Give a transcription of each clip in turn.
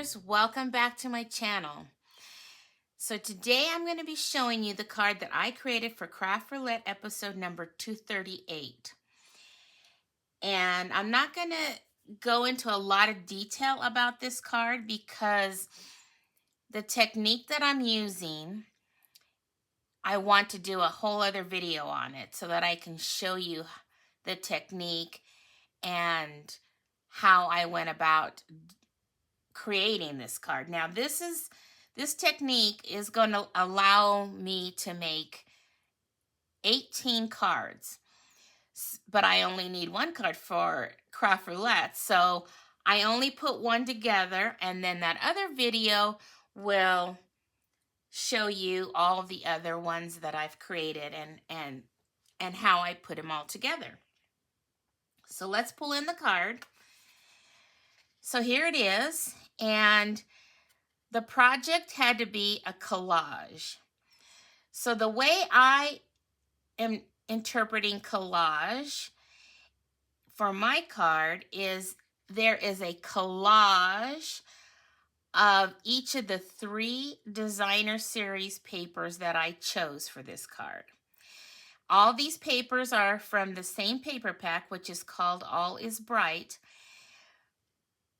viewers, welcome back to my channel. So today I'm going to be showing you the card that I created for Craft Roulette episode number 238. And I'm not going to go into a lot of detail about this card because the technique that I'm using, I want to do a whole other video on it so that I can show you the technique and how I went about creating this card. Now this technique is going to allow me to make 18 cards, but I only need one card for Craft Roulette, so I only put one together, and then that other video will show you all the other ones that I've created and how I put them all together. So let's pull in the card. So here it is, and the project had to be a collage. So the way I am interpreting collage for my card is there is a collage of each of the 3 designer series papers that I chose for this card. All these papers are from the same paper pack, which is called All is Bright.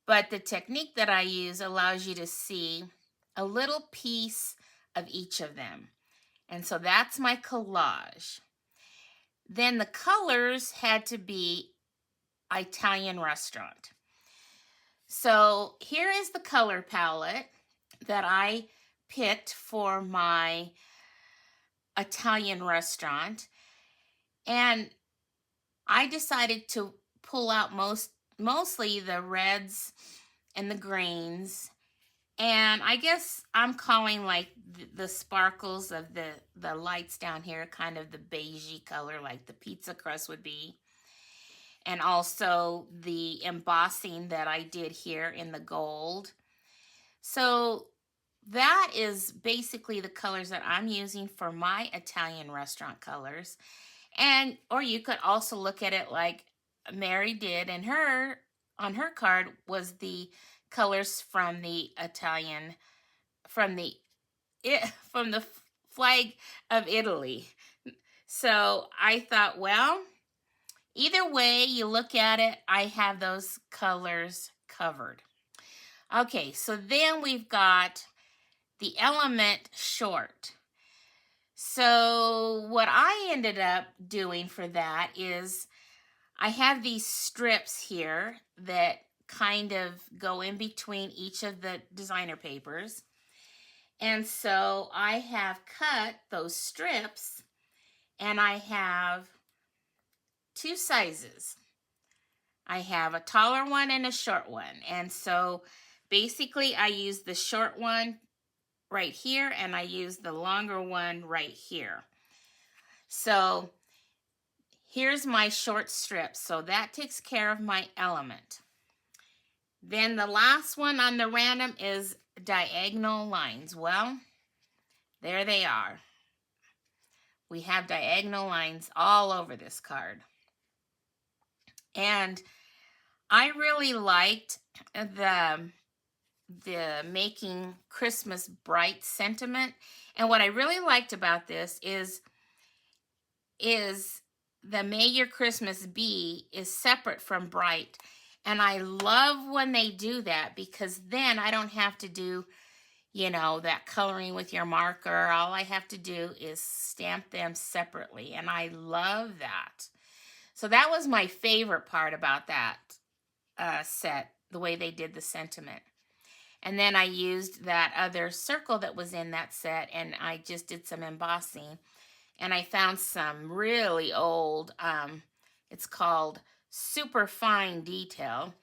But the technique that I use allows you to see a little piece of each of them. And so that's my collage. Then the colors had to be Italian restaurant. So here is the color palette that I picked for my Italian restaurant. And I decided to pull out mostly the reds and the greens, and I guess I'm calling like the sparkles of the lights down here kind of the beigey color like the pizza crust would be, and also the embossing that I did here in the gold. So that is basically the colors that I'm using for my Italian restaurant colors. And or you could also look at it like Mary did, and on her card was the colors from the Italian, from the flag of Italy. So I thought, well, either way you look at it, I have those colors covered. Okay, so then we've got the element short. So what I ended up doing for that is I have these strips here that kind of go in between each of the designer papers. And so I have cut those strips, and I have 2 sizes. I have a taller one and a short one. And so basically I use the short one right here, and I use the longer one right here. So here's my short strip, so that takes care of my element. Then the last one on the random is diagonal lines. Well, there they are. We have diagonal lines all over this card. And I really liked the making Christmas bright sentiment. And what I really liked about this is the May Your Christmas Be is separate from bright. And I love when they do that, because then I don't have to do, that coloring with your marker. All I have to do is stamp them separately. And I love that. So that was my favorite part about that set, the way they did the sentiment. And then I used that other circle that was in that set, and I just did some embossing. And I found some really old, it's called Super Fine Detail.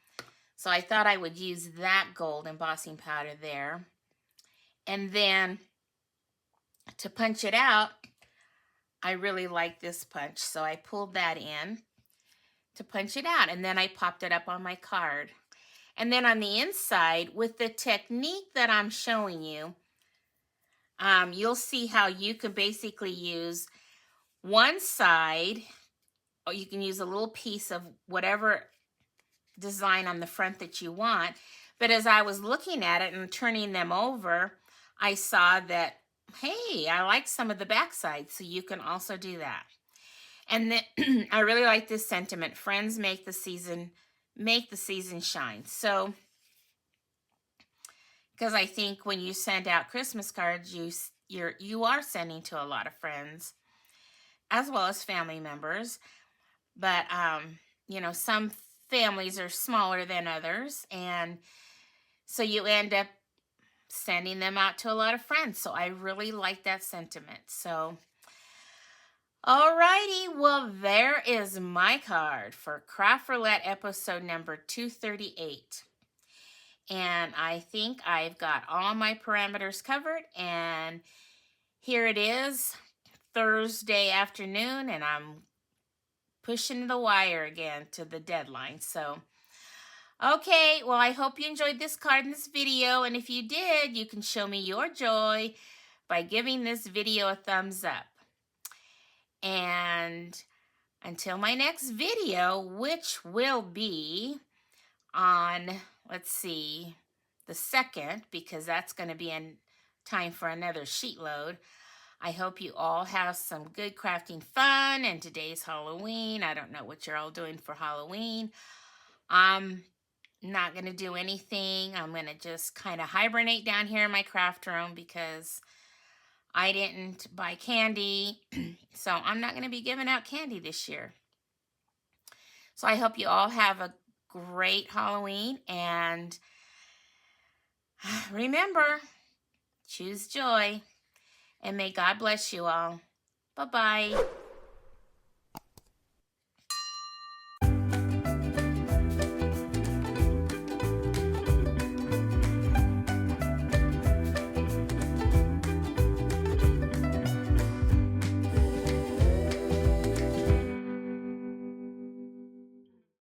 So I thought I would use that gold embossing powder there. And then to punch it out, I really like this punch. So I pulled that in to punch it out. And then I popped it up on my card. And then on the inside, with the technique that I'm showing you, you'll see how you can basically use one side, or you can use a little piece of whatever design on the front that you want. But as I was looking at it and turning them over, I saw that, hey, I like some of the backside, so you can also do that. And then I really like this sentiment: friends make the season shine. So, because I think when you send out Christmas cards, you are sending to a lot of friends as well as family members. But some families are smaller than others, and so you end up sending them out to a lot of friends. So I really like that sentiment. So, alrighty, well, there is my card for Craft Roulette episode number 238. And I think I've got all my parameters covered. And here it is, Thursday afternoon, and I'm pushing the wire again to the deadline. So, okay, well, I hope you enjoyed this card in this video. And if you did, you can show me your joy by giving this video a thumbs up. And until my next video, which will be on, let's see, the 2nd, because that's going to be in time for another sheet load. I hope you all have some good crafting fun, and today's Halloween. I don't know what you're all doing for Halloween. I'm not going to do anything. I'm going to just kind of hibernate down here in my craft room because I didn't buy candy. So I'm not going to be giving out candy this year. So I hope you all have a great Halloween, and remember, choose joy, and may God bless you all. Bye-bye.